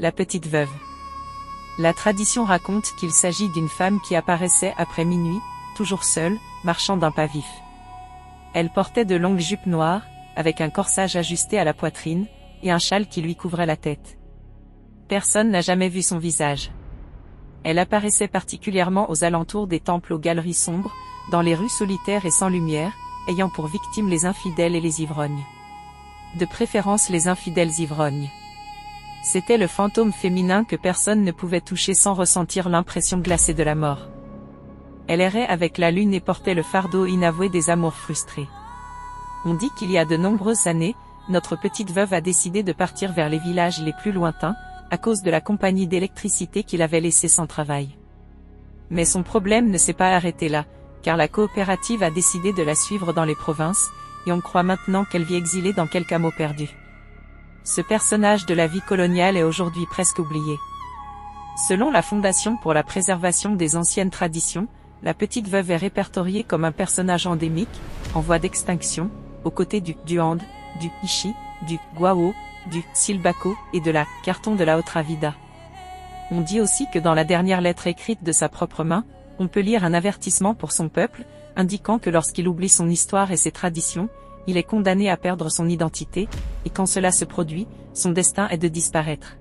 La petite veuve. La tradition raconte qu'il s'agit d'une femme qui apparaissait après minuit, toujours seule, marchant d'un pas vif. Elle portait de longues jupes noires, avec un corsage ajusté à la poitrine, et un châle qui lui couvrait la tête. Personne n'a jamais vu son visage. Elle apparaissait particulièrement aux alentours des temples aux galeries sombres, dans les rues solitaires et sans lumière, ayant pour victimes les infidèles et les ivrognes. De préférence les infidèles ivrognes. C'était le fantôme féminin que personne ne pouvait toucher sans ressentir l'impression glacée de la mort. Elle errait avec la lune et portait le fardeau inavoué des amours frustrés. On dit qu'il y a de nombreuses années, notre petite veuve a décidé de partir vers les villages les plus lointains, à cause de la compagnie d'électricité qui l'avait laissée sans travail. Mais son problème ne s'est pas arrêté là, car la coopérative a décidé de la suivre dans les provinces, et on croit maintenant qu'elle vit exilée dans quelque hameau perdu. Ce personnage de la vie coloniale est aujourd'hui presque oublié. Selon la Fondation pour la préservation des anciennes traditions, la petite veuve est répertoriée comme un personnage endémique, en voie d'extinction, aux côtés du duande, du ishi, du guao, du silbaco et de la carton de la Otravida. On dit aussi que dans la dernière lettre écrite de sa propre main, on peut lire un avertissement pour son peuple, indiquant que lorsqu'il oublie son histoire et ses traditions, il est condamné à perdre son identité, et quand cela se produit, son destin est de disparaître.